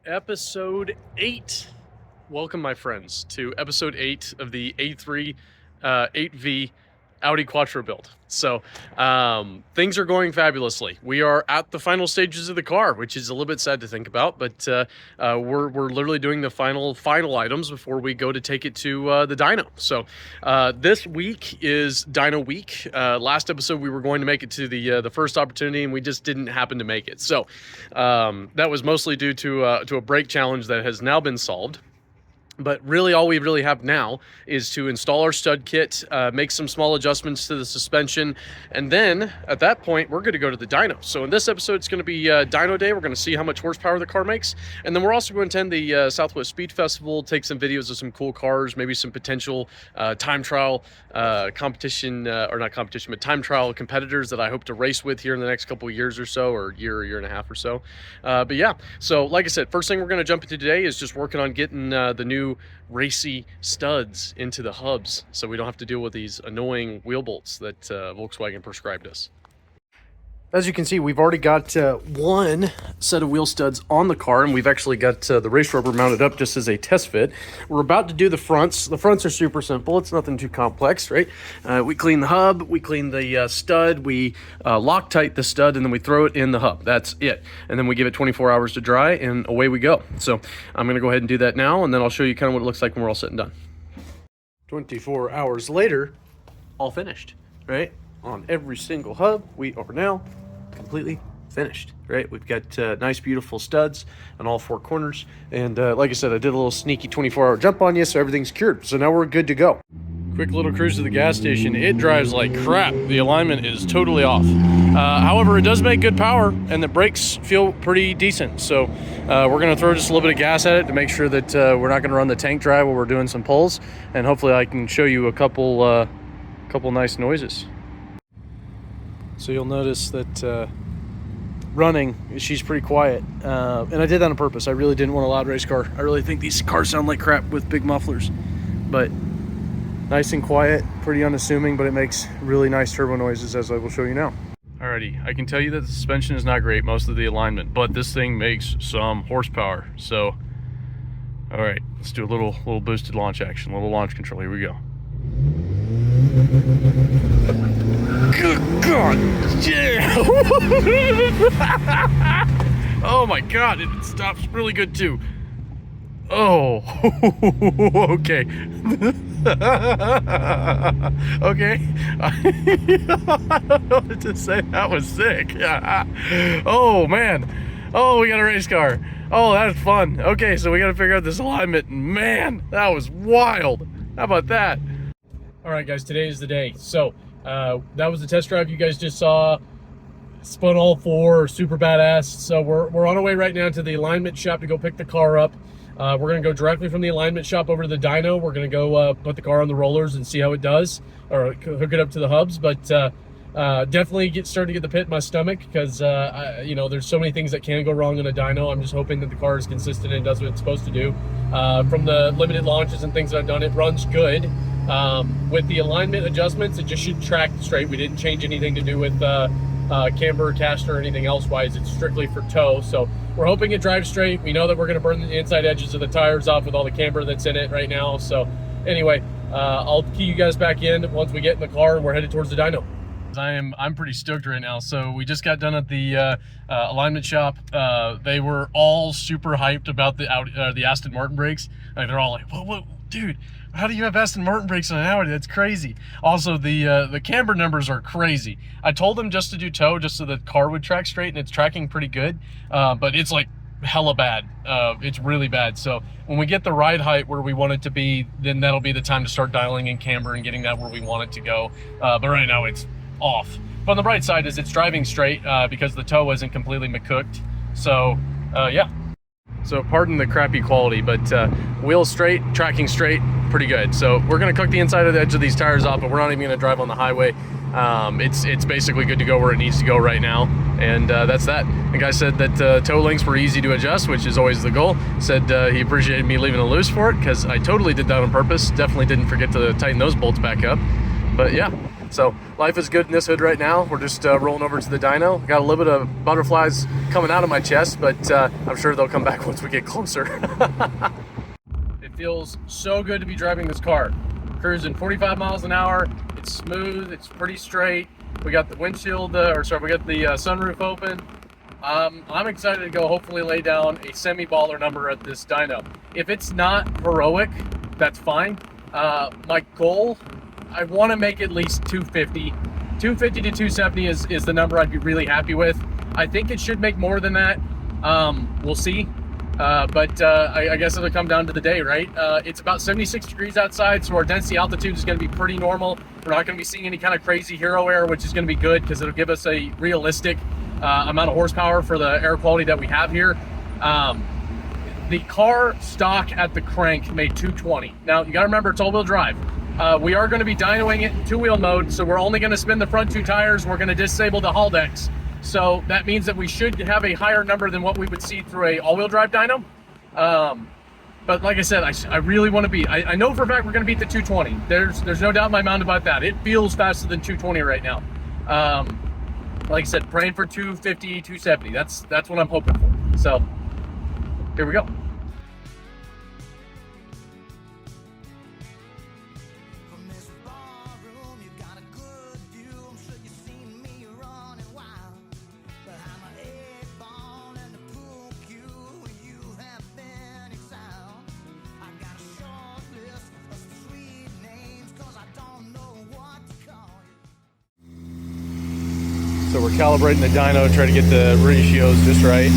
Episode 8. Welcome, my friends, to episode 8 of the A3 8V Audi Quattro build. So things are going fabulously. We are at the final stages of the car, which is a little bit sad to think about, but we're literally doing the final items before we go to take it to the dyno. So this week is dyno week. Last episode we were going to make it to the first opportunity, and we just didn't happen to make it. So that was mostly due to a brake challenge that has now been solved. But really all we really have now is to install our stud kit, make some small adjustments to the suspension, and then at that point we're going to go to the dyno. So in this episode it's going to be dyno day. We're going to see how much horsepower the car makes, and then we're also going to attend the Southwest Speed Festival, take some videos of some cool cars, maybe some potential time trial competition, or not competition, but time trial competitors that I hope to race with here in the next couple of years or so, or year and a half or so. But yeah, so like I said, first thing we're going to jump into today is just working on getting the new racy studs into the hubs so we don't have to deal with these annoying wheel bolts that Volkswagen prescribed us. As you can see, we've already got one set of wheel studs on the car, and we've actually got the race rubber mounted up just as a test fit. We're about to do the fronts. The fronts are super simple. It's nothing too complex, right? We clean the hub, we clean the stud, we Loctite the stud, and then we throw it in the hub. That's it. And then we give it 24 hours to dry, and away we go. So I'm going to go ahead and do that now, and then I'll show you kind of what it looks like when we're all said and done. 24 hours later, all finished, right? On every single hub, we are now completely finished, right? We've got nice, beautiful studs on all four corners. And like I said, I did a little sneaky 24-hour jump on you, so everything's cured. So now we're good to go. Quick little cruise to the gas station. It drives like crap. The alignment is totally off. However, it does make good power, and the brakes feel pretty decent. So we're going to throw just a little bit of gas at it to make sure that we're not going to run the tank dry while we're doing some pulls. And hopefully I can show you a couple nice noises. So you'll notice that running, she's pretty quiet. And I did that on purpose. I really didn't want a loud race car. I really think these cars sound like crap with big mufflers. But nice and quiet, pretty unassuming, but it makes really nice turbo noises, as I will show you now. Alrighty, I can tell you that the suspension is not great, most of the alignment, but this thing makes some horsepower. So, alright, let's do a little boosted launch action, a little launch control. Here we go. Good God, yeah! Oh my God, it stops really good too. Oh, okay. Okay. I don't know what to say. That was sick. Oh man. Oh, we got a race car. Oh, that's fun. Okay, so we got to figure out this alignment. Man, that was wild. How about that? All right, guys, today is the day. So that was the test drive you guys just saw. Spun all four, super badass. So we're on our way right now to the alignment shop to go pick the car up. We're going to go directly from the alignment shop over to the dyno. We're going to go put the car on the rollers and see how it does, or hook it up to the hubs. But definitely starting to get the pit in my stomach because, you know, there's so many things that can go wrong in a dyno. I'm just hoping that the car is consistent and does what it's supposed to do. From the limited launches and things that I've done, it runs good. With the alignment adjustments, it just should track straight. We didn't change anything to do with camber, caster, or anything else wise. It's strictly for tow. So we're hoping it drives straight. We know that we're going to burn the inside edges of the tires off with all the camber that's in it right now. So anyway, I'll key you guys back in once we get in the car and we're headed towards the dyno. I'm pretty stoked right now. So we just got done at the alignment shop. They were all super hyped about the Aston Martin brakes. Like, they're all like, what, dude, how do you have Aston Martin brakes on an Audi? That's crazy. Also, the camber numbers are crazy. I told them just to do tow, just so the car would track straight, and it's tracking pretty good. But it's like hella bad. It's really bad. So when we get the ride height where we want it to be, then that'll be the time to start dialing in camber and getting that where we want it to go. But right now it's off. But on the bright side is it's driving straight because the tow isn't completely McCooked. So yeah. So pardon the crappy quality, but wheels straight, tracking straight, pretty good. So we're gonna cook the inside of the edge of these tires off, but we're not even gonna drive on the highway. It's basically good to go where it needs to go right now, and that's that. The guy said that toe links were easy to adjust, which is always the goal. Said he appreciated me leaving it loose for it, because I totally did that on purpose. Definitely didn't forget to tighten those bolts back up. But yeah, So life is good in this hood right now. We're just rolling over to the dyno. Got a little bit of butterflies coming out of my chest, but I'm sure they'll come back once we get closer. It feels so good to be driving this car. Cruising 45 miles an hour. It's smooth, it's pretty straight. We got the windshield, we got the sunroof open. I'm excited to go hopefully lay down a semi-baller number at this dyno. If it's not heroic, that's fine. My goal, I want to make at least 250. 250 to 270 is the number I'd be really happy with. I think it should make more than that. We'll see. But I guess it'll come down to the day, right? It's about 76 degrees outside, so our density altitude is going to be pretty normal. We're not going to be seeing any kind of crazy hero air, which is going to be good because it'll give us a realistic amount of horsepower for the air quality that we have here. The car stock at the crank made 220. Now, you got to remember, it's all-wheel drive. We are going to be dynoing it in two-wheel mode, so we're only going to spin the front two tires. We're going to disable the haul decks. So that means that we should have a higher number than what we would see through a all-wheel drive dyno. But like I said, I really want to beat. I know for a fact we're going to beat the 220. There's no doubt in my mind about that. It feels faster than 220 right now. Like I said, praying for 250, 270. That's what I'm hoping for. So here we go. So we're calibrating the dyno, trying to get the ratios just right.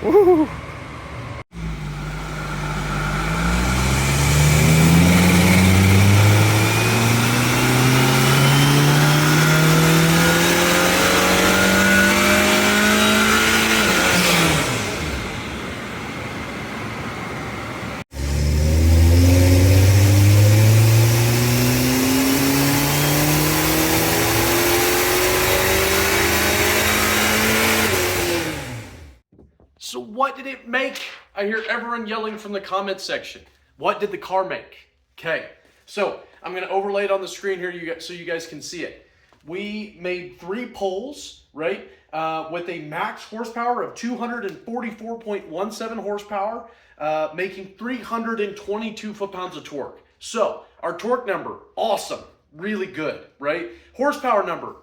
Woo! So what did it make? I hear everyone yelling from the comments section. What did the car make? Okay, so I'm gonna overlay it on the screen here so you guys can see it. We made 3 poles, right? With a max horsepower of 244.17 horsepower, making 322 foot-pounds of torque. So our torque number, awesome, really good, right? Horsepower number,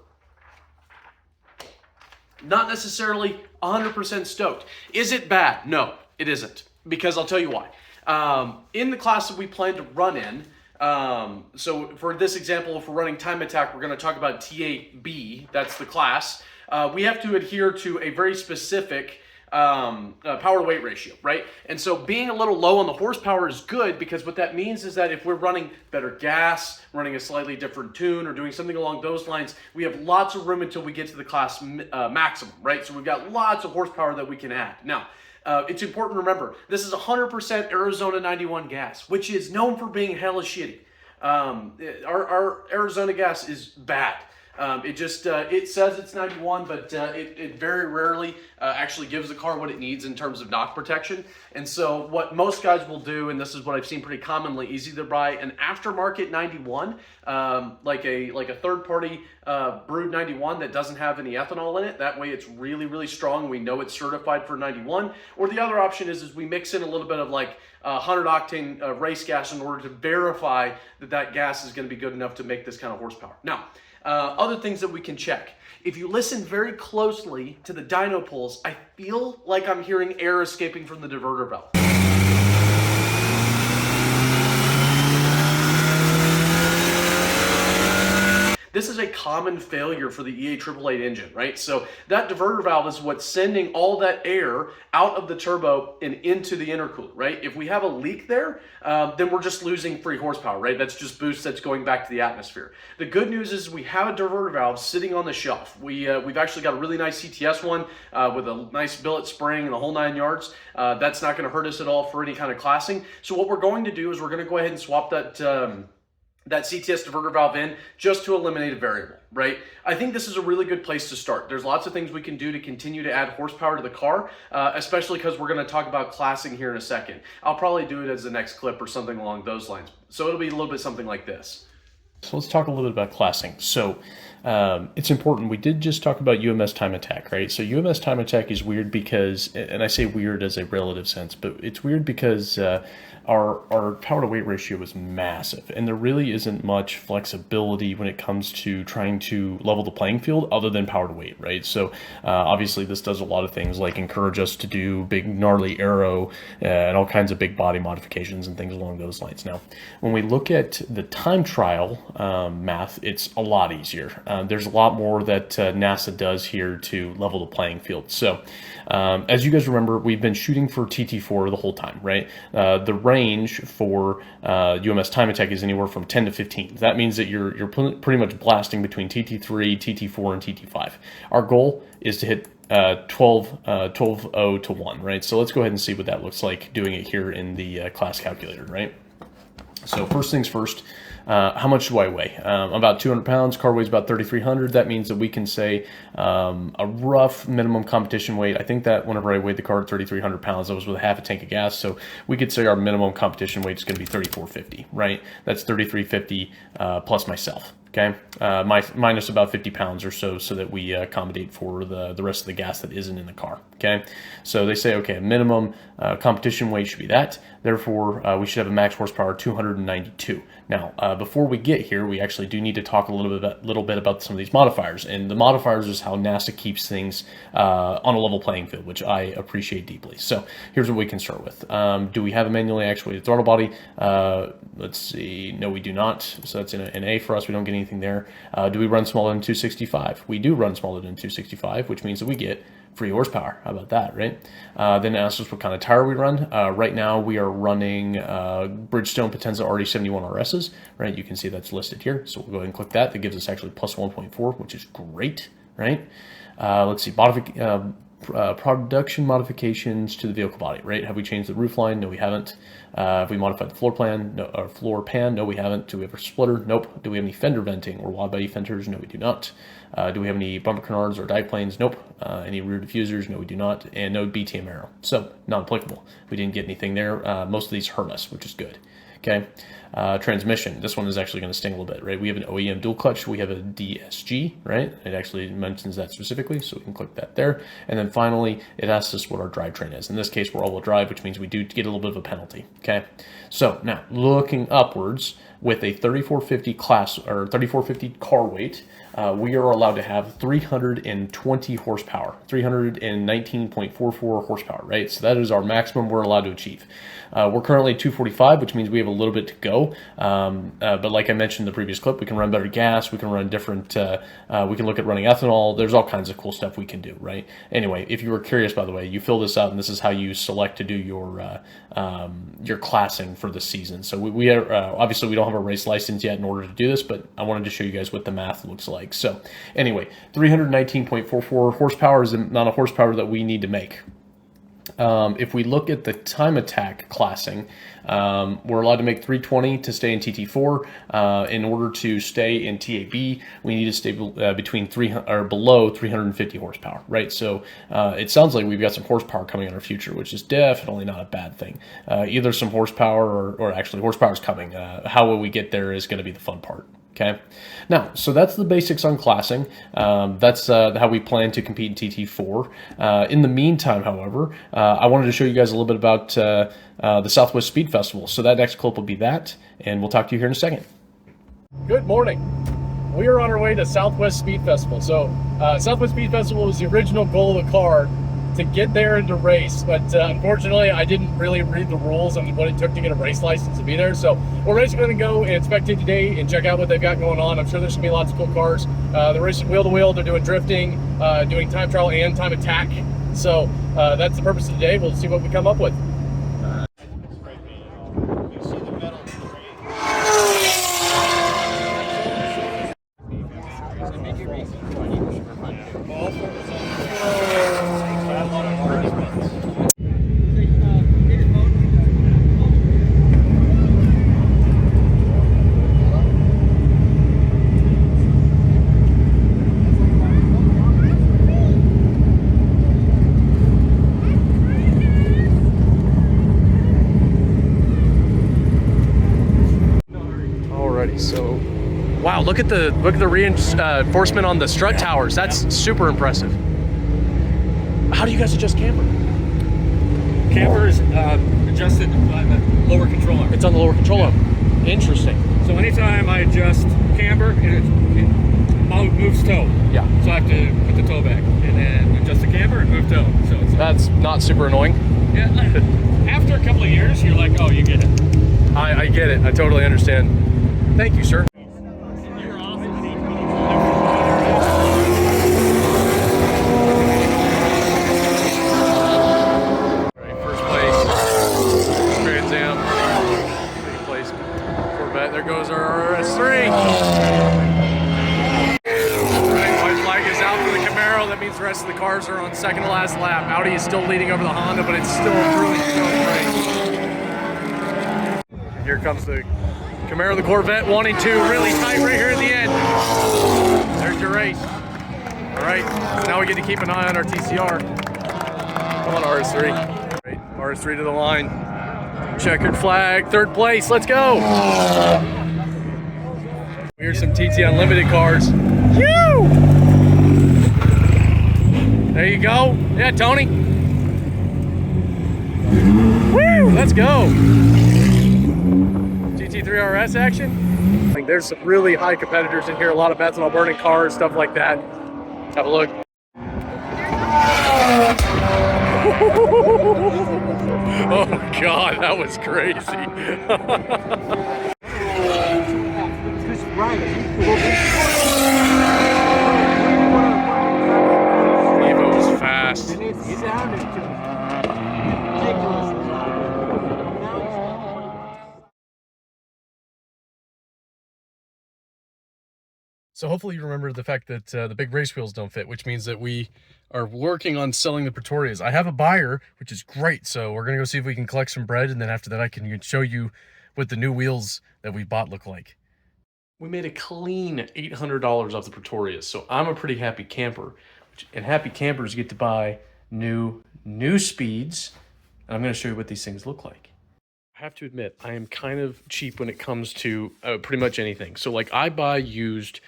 not necessarily 100% stoked. Is it bad? No, it isn't, because I'll tell you why. In the class that we plan to run in, so for this example, if we're running time attack, we're going to talk about T8B, that's the class. We have to adhere to a very specific power to weight ratio, right? And so being a little low on the horsepower is good, because what that means is that if we're running better gas, running a slightly different tune, or doing something along those lines, we have lots of room until we get to the class maximum, right? So we've got lots of horsepower that we can add. Now, it's important to remember, this is 100% Arizona 91 gas, which is known for being hella shitty. Our Arizona gas is bad. It says it's 91, but it very rarely actually gives the car what it needs in terms of knock protection. And so what most guys will do, and this is what I've seen pretty commonly, is either buy an aftermarket 91, like a third-party brewed 91 that doesn't have any ethanol in it. That way it's really, really strong. We know it's certified for 91. Or the other option is we mix in a little bit of like 100 octane race gas in order to verify that gas is going to be good enough to make this kind of horsepower. Now, other things that we can check. If you listen very closely to the dyno pulls, I feel like I'm hearing air escaping from the diverter valve. This is a common failure for the EA888 engine, right? So that diverter valve is what's sending all that air out of the turbo and into the intercooler, right? If we have a leak there, then we're just losing free horsepower, right? That's just boost that's going back to the atmosphere. The good news is we have a diverter valve sitting on the shelf. We've actually got a really nice CTS one with a nice billet spring and the whole 9 yards. That's not going to hurt us at all for any kind of classing. So what we're going to do is we're going to go ahead and swap that that CTS diverter valve in just to eliminate a variable, right? I think this is a really good place to start. There's lots of things we can do to continue to add horsepower to the car, especially because we're going to talk about classing here in a second. I'll probably do it as the next clip or something along those lines. So it'll be a little bit something like this. So let's talk a little bit about classing. So it's important. We did just talk about UMS time attack, right? So UMS time attack is weird because, and I say weird as a relative sense, but it's weird because our power to weight ratio is massive, and there really isn't much flexibility when it comes to trying to level the playing field other than power to weight, right? So obviously this does a lot of things like encourage us to do big gnarly aero and all kinds of big body modifications and things along those lines. Now, when we look at the time trial math, it's a lot easier. There's a lot more that NASA does here to level the playing field. So as you guys remember, we've been shooting for TT4 the whole time, right? The range for UMS time attack is anywhere from 10 to 15. That means that you're pretty much blasting between TT3, TT4, and TT5. Our goal is to hit 12.0 to 1, right? So let's go ahead and see what that looks like doing it here in the class calculator, right? So first things first, how much do I weigh? About 200 pounds, car weighs about 3,300. That means that we can say a rough minimum competition weight. I think that whenever I weighed the car at 3,300 pounds, that was with a half a tank of gas. So we could say our minimum competition weight is going to be 3,450, right? That's 3,350 plus myself. Okay, minus about 50 pounds or so that we accommodate for the rest of the gas that isn't in the car. Okay, so they say, okay, minimum competition weight should be that. Therefore, we should have a max horsepower 292. Now, before we get here, we actually do need to talk a little bit about some of these modifiers. And the modifiers is how NASA keeps things on a level playing field, which I appreciate deeply. So here's what we can start with. Do we have a manually actuated throttle body? Let's see. No, we do not. So that's an A for us. We don't get anything there. Do we run smaller than 265? We do run smaller than 265, which means that we get free horsepower. How about that, right? Then it asks us what kind of tire we run. Right now we are running Bridgestone Potenza RD71 RSs, right? You can see that's listed here. So we'll go ahead and click that. That gives us actually plus 1.4, which is great, right? Let's see, production modifications to the vehicle body, right? Have we changed the roof line? No, we haven't. Have we modified the floor plan? No, or floor pan? No, we haven't. Do we have a splitter? Nope. Do we have any fender venting or wide body fenders? No, we do not. Do we have any bumper canards or dive planes? Nope. Any rear diffusers? No, we do not. And no BTM aero. So not applicable. We didn't get anything there. Most of these hurt us, which is good. Okay. Transmission. This one is actually going to sting a little bit, right? We have an OEM dual clutch. We have a DSG, right? It actually mentions that specifically, so we can click that there. And then finally, it asks us what our drivetrain is. In this case, we're all-wheel drive, which means we do get a little bit of a penalty. Okay. So now looking upwards with a 3450 class or 3450 car weight, we are allowed to have 320 horsepower, 319.44 horsepower, right? So that is our maximum we're allowed to achieve. We're currently at 245, which means we have a little bit to go. But like I mentioned in the previous clip, we can run better gas. We can run different, we can look at running ethanol. There's all kinds of cool stuff we can do, right? Anyway, if you were curious, by the way, you fill this out and this is how you select to do your classing for the season. So we are, obviously we don't have a race license yet in order to do this, but I wanted to show you guys what the math looks like. So anyway, 319.44 horsepower is not a horsepower that we need to make. If we look at the time attack classing, we're allowed to make 320 to stay in TT4. In order to stay in TAB, we need to stay between below 350 horsepower, right? So it sounds like we've got some horsepower coming in our future, which is definitely not a bad thing. Either some horsepower or actually horsepower is coming. How will we get there is going to be the fun part. Okay, now, so that's the basics on classing. That's how we plan to compete in TT4. In the meantime, however, I wanted to show you guys a little bit about the Southwest Speed Festival. So that next clip will be that, and we'll talk to you here in a second. Good morning. We are on our way to Southwest Speed Festival. So Southwest Speed Festival was the original goal of the car to get there and to race. But unfortunately, I didn't really read the rules on what it took to get a race license to be there. So we're basically going to go and spectate today and check out what they've got going on. I'm sure there's going to be lots of cool cars. They're racing wheel to wheel. They're doing drifting, doing time trial and time attack. So that's the purpose of today. We'll see what we come up with. So, wow, look at the reinforcement on the strut towers. That's super impressive. How do you guys adjust camber? Camber is adjusted by the lower control arm. It's on the lower control arm. Interesting. So anytime I adjust camber, it moves toe. Yeah. So I have to put the toe back and then adjust the camber and move toe. So that's not super annoying. Yeah. After a couple of years, you're like, oh, you get it. I get it. I totally understand. Thank you, sir. You're off. First place, Trans Am. Second place, Corvette. There goes our RS3. White flag is out for the Camaro. That means the rest of the cars are on second to last lap. Audi is still leading over the Honda, but it's still a really close race. Here comes the Camaro, the Corvette, 1 and 2, really tight right here at the end. There's your race. All right, now we get to keep an eye on our TCR. Come on, RS3. Right, RS3 to the line. Checkered flag, third place, let's go. Here's some TT Unlimited cars. Woo! There you go. Yeah, Tony. Woo! Let's go. GT3 RS action. Like, there's some really high competitors in here, a lot of methanol burning cars, stuff like that. Let's have a look. Oh God, that was crazy. Evo was fast. So hopefully you remember the fact that the big race wheels don't fit, which means that we are working on selling the Pretorias. I have a buyer, which is great. So we're gonna go see if we can collect some bread, and then after that I can show you what the new wheels that we bought look like. We made a clean $800 off the Pretorias, so I'm a pretty happy camper. And happy campers get to buy new speeds, and I'm gonna show you what these things look like. I have to admit, I am kind of cheap when it comes to pretty much anything. So like I buy used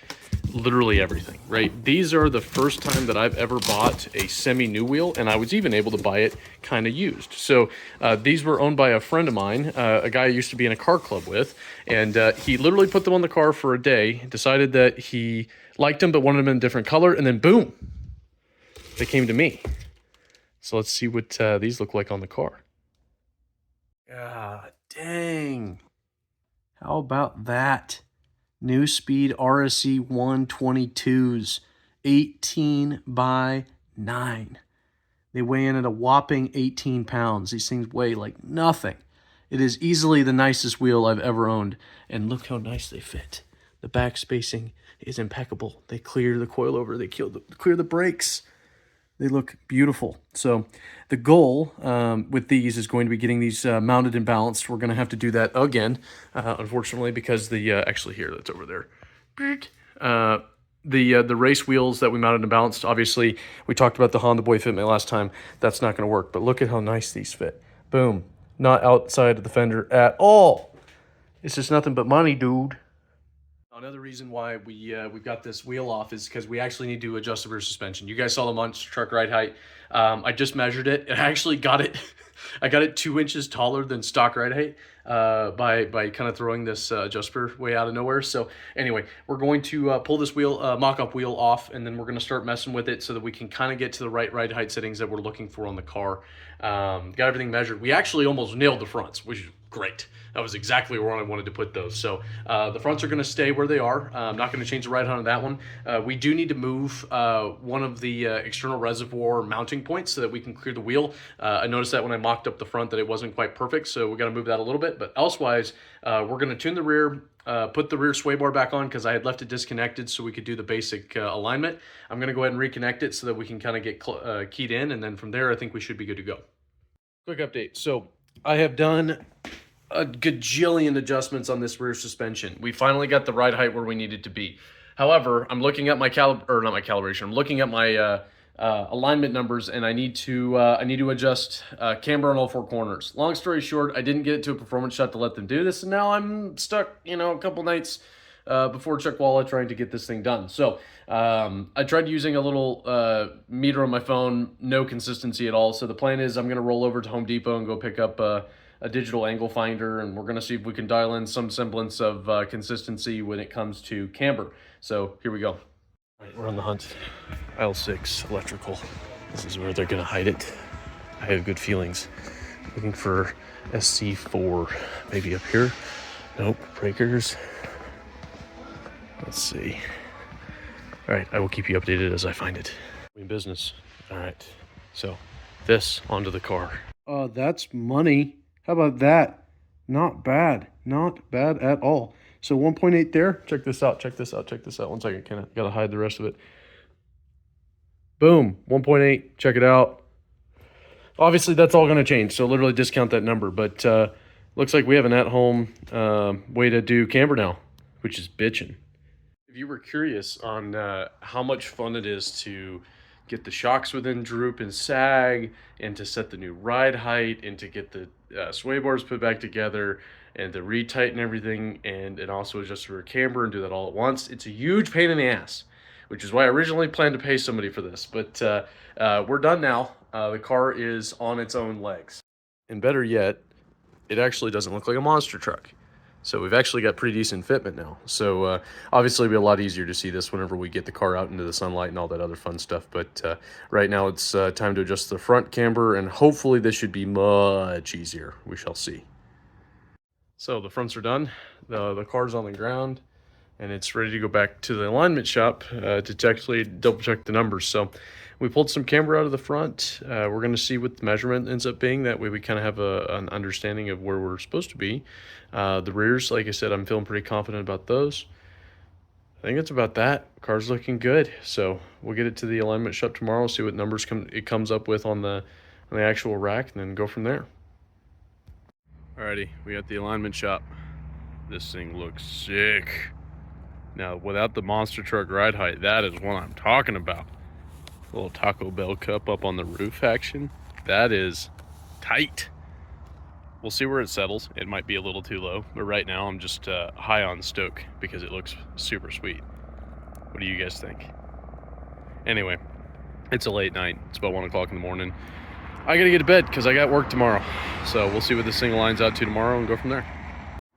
literally everything, right? These are the first time that I've ever bought a semi-new wheel, and I was even able to buy it kind of used. So these were owned by a friend of mine, a guy I used to be in a car club with, and he literally put them on the car for a day, decided that he liked them but wanted them in a different color, and then boom, they came to me. So let's see what these look like on the car. God dang. How about that? New Speed RSE 122s, 18 by 9. They weigh in at a whopping 18 pounds. These things weigh like nothing. It is easily the nicest wheel I've ever owned. And look how nice they fit. The back spacing is impeccable. They clear the coilover. They clear the brakes. They look beautiful. So the goal with these is going to be getting these mounted and balanced. We're going to have to do that again, unfortunately, because the actually here, that's over there. The race wheels that we mounted and balanced, obviously, we talked about the Honda Boy Fitment last time. That's not going to work, but look at how nice these fit. Boom. Not outside of the fender at all. It's just nothing but money, dude. Another reason why we got this wheel off is because we actually need to adjust the rear suspension. You guys saw the monster truck ride height. I just measured it. I actually got it. I got it 2 inches taller than stock ride height. by kind of throwing this adjuster way out of nowhere. So anyway, we're going to pull this wheel, mock-up wheel off, and then we're going to start messing with it so that we can kind of get to the right ride height settings that we're looking for on the car. Got everything measured. We actually almost nailed the fronts, which is great. That was exactly where I wanted to put those. So the fronts are going to stay where they are. I'm not going to change the ride height on that one. We do need to move one of the external reservoir mounting points so that we can clear the wheel. I noticed that when I mocked up the front that it wasn't quite perfect, so we got to move that a little bit. But elsewise, we're going to tune the rear, put the rear sway bar back on because I had left it disconnected so we could do the basic alignment. I'm going to go ahead and reconnect it so that we can kind of get keyed in, and then from there I think we should be good to go. Quick update. So I have done a gajillion adjustments on this rear suspension. We finally got the ride height where we needed to be. However, I'm looking at my calibration. I'm looking at my alignment numbers, and I need to adjust camber on all four corners. Long story short, I didn't get it to a performance shot to let them do this, and now I'm stuck, a couple nights before Chuckwalla trying to get this thing done. So I tried using a little meter on my phone, no consistency at all. So the plan is I'm going to roll over to Home Depot and go pick up a digital angle finder, and we're going to see if we can dial in some semblance of consistency when it comes to camber. So here we go. All right, we're on the hunt. Aisle 6, electrical. This is where they're going to hide it. I have good feelings. Looking for SC4, maybe up here. Nope, breakers. Let's see. All right, I will keep you updated as I find it. We in business. All right, so this onto the car. That's money. How about that? Not bad. Not bad at all. So 1.8 there. Check this out. Check this out. Check this out. 1 second. Gotta hide the rest of it. Boom. 1.8. Check it out. Obviously, that's all going to change. So literally discount that number. But looks like we have an at-home way to do camber now, which is bitching. If you were curious on how much fun it is to get the shocks within droop and sag, and to set the new ride height, and to get the sway bars put back together, and to retighten everything, and also adjust the rear camber and do that all at once, it's a huge pain in the ass, which is why I originally planned to pay somebody for this. But we're done now. The car is on its own legs. And better yet, it actually doesn't look like a monster truck. So we've actually got pretty decent fitment now. So obviously it'll be a lot easier to see this whenever we get the car out into the sunlight and all that other fun stuff. But right now it's time to adjust the front camber, and hopefully this should be much easier. We shall see. So the fronts are done. The car's on the ground, and it's ready to go back to the alignment shop to actually double check the numbers. So we pulled some camber out of the front. We're going to see what the measurement ends up being. That way we kind of have an understanding of where we're supposed to be. The rears, like I said, I'm feeling pretty confident about those. I think that's about that. Car's looking good. So we'll get it to the alignment shop tomorrow, see what numbers it comes up with on the actual rack, and then go from there. Alrighty, we got the alignment shop. This thing looks sick. Now, without the monster truck ride height, that is what I'm talking about. Little Taco Bell cup up on the roof action. That is tight. We'll see where it settles. It might be a little too low, but right now I'm just high on stoke because it looks super sweet. What do you guys think? Anyway, it's a late night. It's about 1 o'clock in the morning. I gotta get to bed because I got work tomorrow. So we'll see what this thing aligns out to tomorrow and go from there.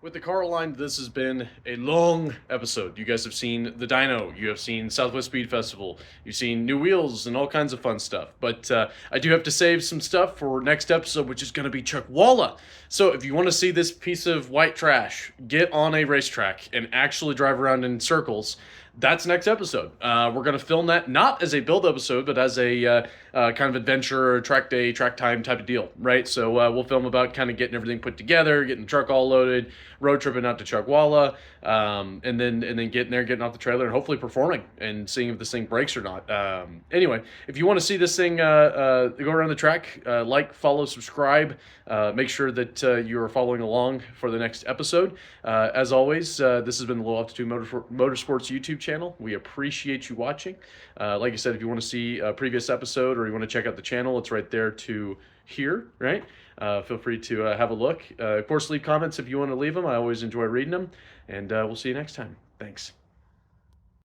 With the car aligned, this has been a long episode. You guys have seen the dyno, you have seen Southwest Speed Festival, you've seen new wheels and all kinds of fun stuff. But I do have to save some stuff for next episode, which is going to be Chuckwalla. So if you want to see this piece of white trash get on a racetrack and actually drive around in circles, that's next episode. We're going to film that not as a build episode, but as a kind of adventure, track day, track time type of deal, right? So we'll film about kind of getting everything put together, getting the truck all loaded, road tripping out to Chuckwalla, and then getting there, getting off the trailer, and hopefully performing and seeing if this thing breaks or not. Anyway, if you want to see this thing go around the track, like, follow, subscribe. Make sure that you are following along for the next episode. As always, this has been the Low Altitude Motorsports YouTube channel. We appreciate you watching. Like I said, if you want to see a previous episode or you want to check out the channel, it's right there to here, right? Feel free to have a look. Of course, leave comments if you want to leave them. I always enjoy reading them. And we'll see you next time. Thanks.